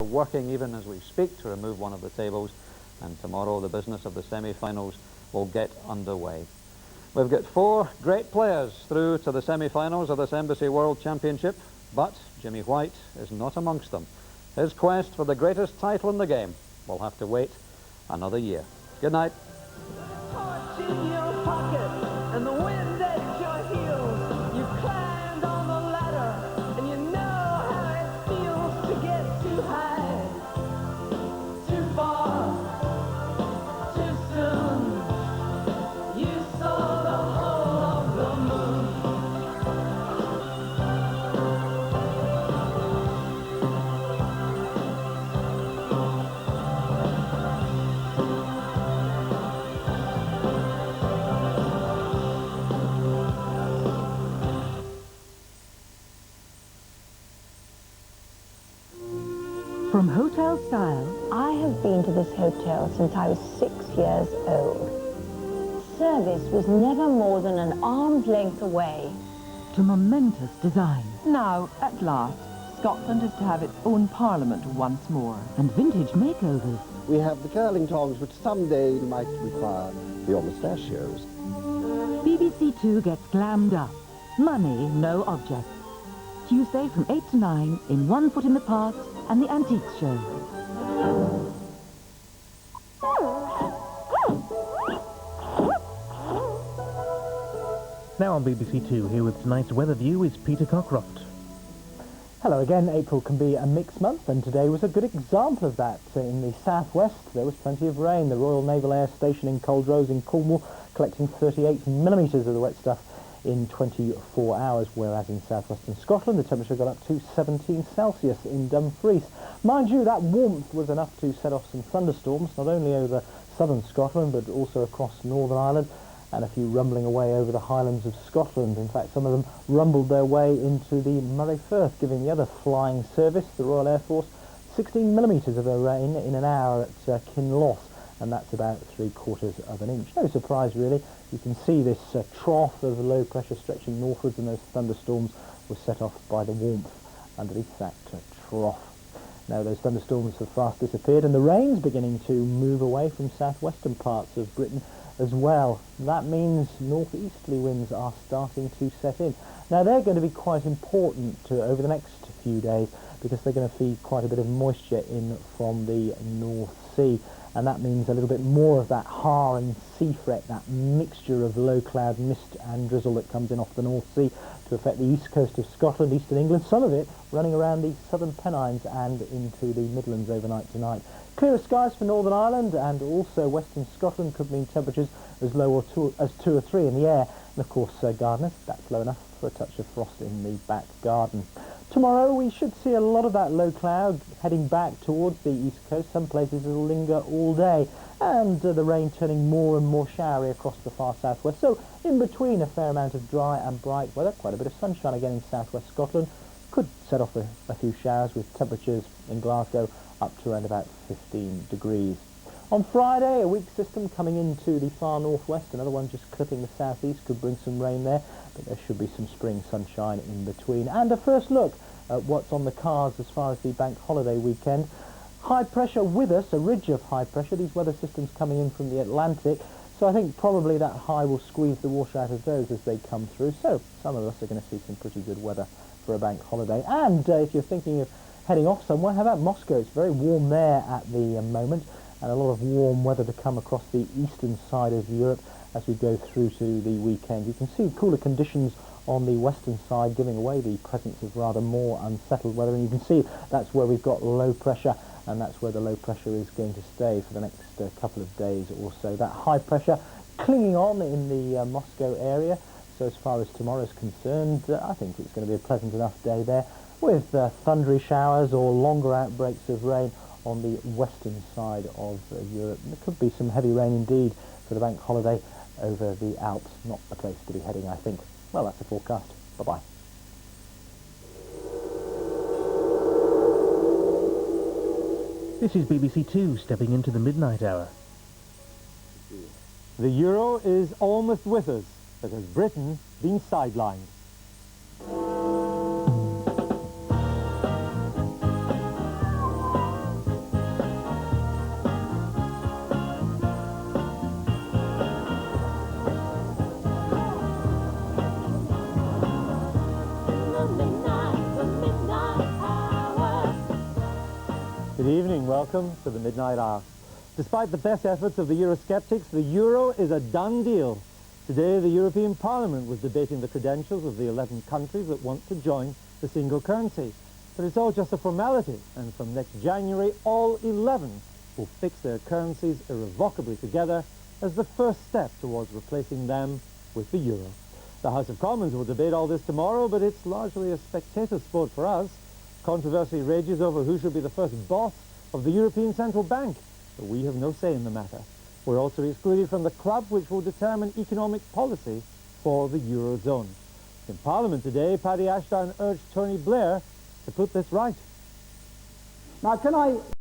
working even as we speak to remove one of the tables, and tomorrow the business of the semi-finals will get underway. We've got 4 great players through to the semi-finals of this Embassy World Championship, but Jimmy White is not amongst them. His quest for the greatest title in the game will have to wait another year. Good night. From Hotel Style, I have been to this hotel since I was 6 years old. Service was never more than an arm's length away. to momentous design. Now, at last, Scotland is to have its own parliament once more. And vintage makeovers. We have the curling tongs, which someday might require for your mustachios. BBC Two gets glammed up. Money, no object. Tuesday from 8 to 9 in One Foot in the Parks and the Antiques Show. Now on BBC Two, here with tonight's Weatherview is Peter Cockroft. Hello again. April can be a mixed month, and today was a good example of that. In the southwest, there was plenty of rain. The Royal Naval Air Station in Culdrose in Cornwall collecting 38 millimetres of the wet stuff in 24 hours, whereas in southwestern Scotland the temperature got up to 17 Celsius in Dumfries. Mind you, that warmth was enough to set off some thunderstorms, not only over southern Scotland but also across Northern Ireland, and a few rumbling away over the Highlands of Scotland. In fact, some of them rumbled their way into the Moray Firth, giving the other flying service, the Royal Air Force, 16 millimetres of rain in an hour at Kinloss, and that's about 3/4 of an inch. No surprise, really. You can see this trough of low pressure stretching northwards, and those thunderstorms were set off by the warmth underneath that trough. Now those thunderstorms have fast disappeared, and the rain's beginning to move away from southwestern parts of Britain as well. That means northeasterly winds are starting to set in. Now they're going to be quite important over the next few days, because they're going to feed quite a bit of moisture in from the North Sea, and that means a little bit more of that har and sea fret, that mixture of low cloud mist and drizzle that comes in off the North Sea to affect the east coast of Scotland, eastern England, some of it running around the southern Pennines and into the Midlands overnight tonight. Clearer skies for Northern Ireland, and also western Scotland could mean temperatures as low as 2 or 3 in the air. And of course, gardeners, that's low enough for a touch of frost in the back garden. Tomorrow we should see a lot of that low cloud heading back towards the east coast. Some places it'll linger all day, and the rain turning more and more showery across the far southwest. So in between a fair amount of dry and bright weather, quite a bit of sunshine again in southwest Scotland. Could set off a few showers, with temperatures in Glasgow up to around about 15 degrees. On Friday, a weak system coming into the far northwest, another one just clipping the southeast, could bring some rain there, but there should be some spring sunshine in between. And a first look at what's on the cards as far as the bank holiday weekend. High pressure with us, a ridge of high pressure, these weather systems coming in from the Atlantic, so I think probably that high will squeeze the water out of those as they come through. So some of us are going to see some pretty good weather for a bank holiday. And if you're thinking of heading off somewhere, how about Moscow? It's very warm there at the moment, and a lot of warm weather to come across the eastern side of Europe as we go through to the weekend. You can see cooler conditions on the western side, giving away the presence of rather more unsettled weather, and you can see that's where we've got low pressure, and that's where the low pressure is going to stay for the next couple of days or so. That high pressure clinging on in the Moscow area. So as far as tomorrow's concerned, I think it's going to be a pleasant enough day there, with thundery showers or longer outbreaks of rain on the western side of Europe. There could be some heavy rain indeed for the bank holiday over the Alps. Not the place to be heading, I think. Well, that's the forecast. Bye-bye. This is BBC Two, stepping into the midnight hour. The euro is almost with us, but has Britain been sidelined? Good evening, welcome to the Midnight Hour. Despite the best efforts of the Eurosceptics, the euro is a done deal. Today, the European Parliament was debating the credentials of the 11 countries that want to join the single currency. But it's all just a formality, and from next January, all 11 will fix their currencies irrevocably together as the first step towards replacing them with the euro. The House of Commons will debate all this tomorrow, but it's largely a spectator sport for us. Controversy rages over who should be the first boss of the European Central Bank, but we have no say in the matter. We're also excluded from the club which will determine economic policy for the Eurozone. In Parliament today, Paddy Ashdown urged Tony Blair to put this right. Now, can I